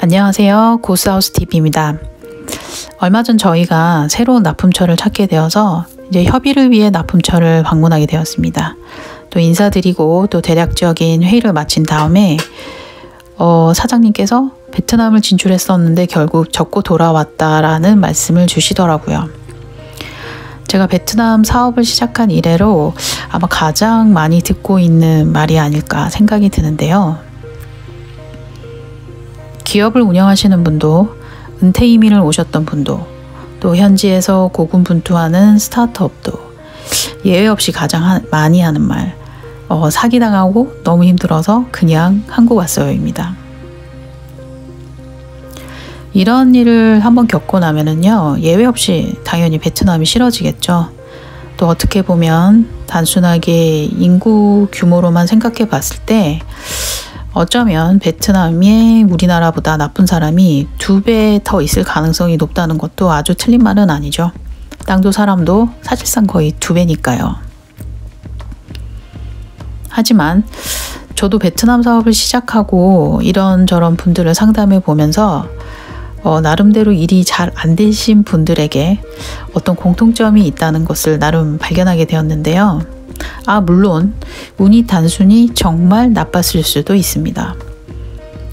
안녕하세요. 고스하우스TV입니다. 얼마 전 저희가 새로운 납품처를 찾게 되어서 이제 협의를 위해 납품처를 방문하게 되었습니다. 또 인사드리고 또 대략적인 회의를 마친 다음에 사장님께서 베트남을 진출했었는데 결국 접고 돌아왔다라는 말씀을 주시더라고요. 제가 베트남 사업을 시작한 이래로 아마 가장 많이 듣고 있는 말이 아닐까 생각이 드는데요. 기업을 운영하시는 분도, 은퇴 이민을 오셨던 분도, 또 현지에서 고군분투하는 스타트업도 예외 없이 가장 많이 하는 말, 사기당하고 너무 힘들어서 그냥 한국 왔어요입니다. 이런 일을 한번 겪고 나면은요, 예외 없이 당연히 베트남이 싫어지겠죠. 또 어떻게 보면 단순하게 인구 규모로만 생각해 봤을 때 어쩌면 베트남에 우리나라보다 나쁜 사람이 2배 더 있을 가능성이 높다는 것도 아주 틀린 말은 아니죠. 땅도 사람도 사실상 거의 2배니까요. 하지만 저도 베트남 사업을 시작하고 이런저런 분들을 상담해 보면서 나름대로 일이 잘 안 되신 분들에게 어떤 공통점이 있다는 것을 나름 발견하게 되었는데요. 물론 운이 단순히 정말 나빴을 수도 있습니다.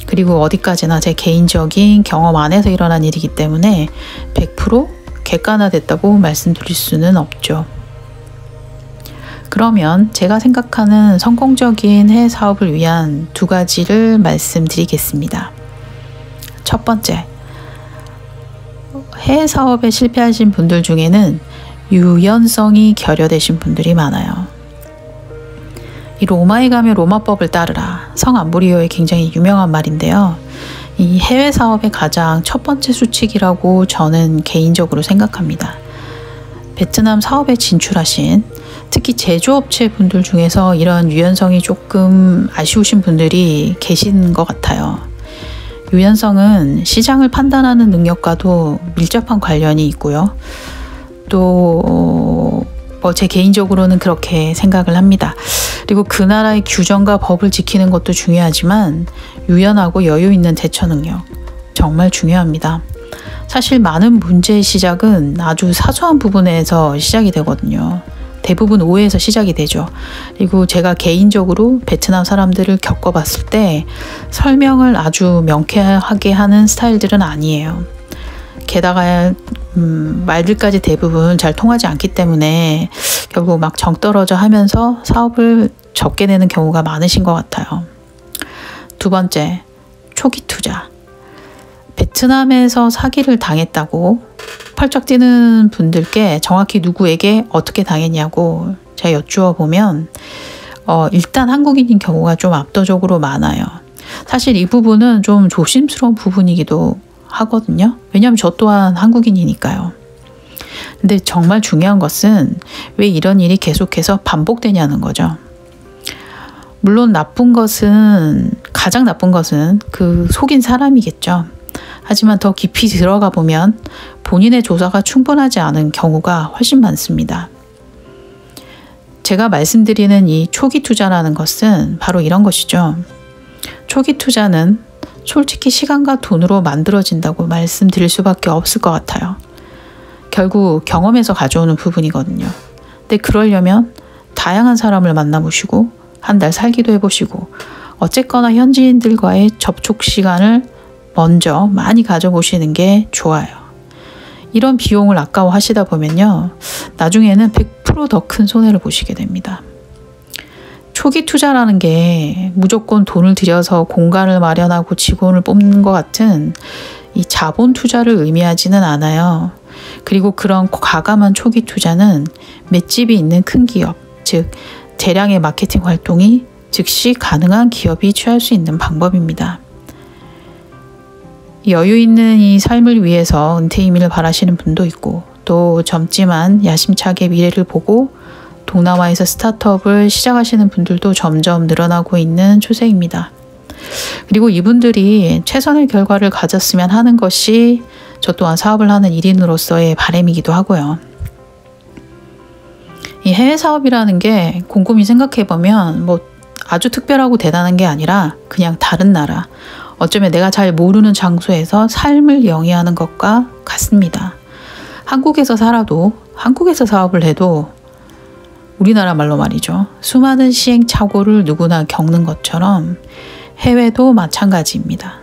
그리고 어디까지나 제 개인적인 경험 안에서 일어난 일이기 때문에 100% 객관화됐다고 말씀드릴 수는 없죠. 그러면 제가 생각하는 성공적인 해외 사업을 위한 2가지를 말씀드리겠습니다. 첫 번째, 해외 사업에 실패하신 분들 중에는 유연성이 결여되신 분들이 많아요. 이 로마에 가면 로마법을 따르라, 성 암브리오의 굉장히 유명한 말인데요. 이 해외 사업의 가장 첫 번째 수칙이라고 저는 개인적으로 생각합니다. 베트남 사업에 진출하신 특히 제조업체 분들 중에서 이런 유연성이 조금 아쉬우신 분들이 계신 것 같아요. 유연성은 시장을 판단하는 능력과도 밀접한 관련이 있고요. 또 제 개인적으로는 그렇게 생각을 합니다. 그리고 그 나라의 규정과 법을 지키는 것도 중요하지만 유연하고 여유 있는 대처 능력 정말 중요합니다. 사실 많은 문제의 시작은 아주 사소한 부분에서 시작이 되거든요. 대부분 오해에서 시작이 되죠. 그리고 제가 개인적으로 베트남 사람들을 겪어봤을 때 설명을 아주 명쾌하게 하는 스타일들은 아니에요. 게다가 말들까지 대부분 잘 통하지 않기 때문에 결국 막 정 떨어져 하면서 사업을 접게 되는 경우가 많으신 것 같아요. 두 번째, 초기 투자. 베트남에서 사기를 당했다고 펄쩍 뛰는 분들께 정확히 누구에게 어떻게 당했냐고 제가 여쭈어 보면 일단 한국인인 경우가 좀 압도적으로 많아요. 사실 이 부분은 좀 조심스러운 부분이기도 하거든요. 왜냐하면 저 또한 한국인이니까요. 근데 정말 중요한 것은 왜 이런 일이 계속해서 반복되냐는 거죠. 물론 가장 나쁜 것은 그 속인 사람이겠죠. 하지만 더 깊이 들어가 보면 본인의 조사가 충분하지 않은 경우가 훨씬 많습니다. 제가 말씀드리는 이 초기 투자라는 것은 바로 이런 것이죠. 초기 투자는 솔직히 시간과 돈으로 만들어진다고 말씀드릴 수밖에 없을 것 같아요. 결국 경험에서 가져오는 부분이거든요. 근데 그러려면 다양한 사람을 만나보시고 한 달 살기도 해보시고 어쨌거나 현지인들과의 접촉 시간을 먼저 많이 가져보시는 게 좋아요. 이런 비용을 아까워하시다 보면요, 나중에는 100% 더 큰 손해를 보시게 됩니다. 초기 투자라는 게 무조건 돈을 들여서 공간을 마련하고 직원을 뽑는 것 같은 이 자본 투자를 의미하지는 않아요. 그리고 그런 과감한 초기 투자는 맷집이 있는 큰 기업, 즉 대량의 마케팅 활동이 즉시 가능한 기업이 취할 수 있는 방법입니다. 여유 있는 이 삶을 위해서 은퇴 이민을 바라시는 분도 있고, 또 젊지만 야심차게 미래를 보고 동남아에서 스타트업을 시작하시는 분들도 점점 늘어나고 있는 추세입니다. 그리고 이분들이 최선의 결과를 가졌으면 하는 것이 저 또한 사업을 하는 일인으로서의 바람이기도 하고요. 이 해외 사업이라는 게 곰곰이 생각해보면 아주 특별하고 대단한 게 아니라 그냥 다른 나라, 어쩌면 내가 잘 모르는 장소에서 삶을 영위하는 것과 같습니다. 한국에서 살아도, 한국에서 사업을 해도 우리나라 말로 말이죠. 수많은 시행착오를 누구나 겪는 것처럼 해외도 마찬가지입니다.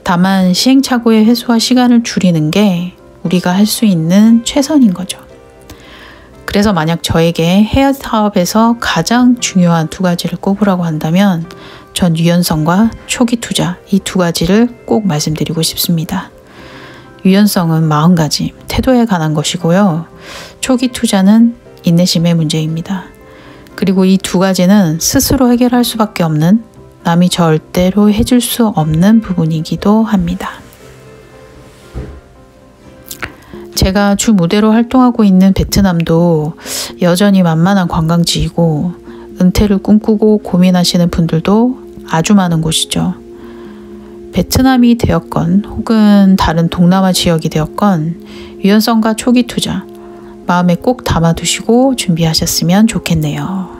다만 시행착오의 횟수와 시간을 줄이는 게 우리가 할 수 있는 최선인 거죠. 그래서 만약 저에게 해외 사업에서 가장 중요한 두 가지를 꼽으라고 한다면 전 유연성과 초기 투자, 이 두 가지를 꼭 말씀드리고 싶습니다. 유연성은 마음가짐, 태도에 관한 것이고요. 초기 투자는 인내심의 문제입니다. 그리고 이 두 가지는 스스로 해결할 수밖에 없는, 남이 절대로 해줄 수 없는 부분이기도 합니다. 제가 주 무대로 활동하고 있는 베트남도 여전히 만만한 관광지이고 은퇴를 꿈꾸고 고민하시는 분들도 아주 많은 곳이죠. 베트남이 되었건 혹은 다른 동남아 지역이 되었건 유연성과 초기 투자, 마음에 꼭 담아두시고 준비하셨으면 좋겠네요.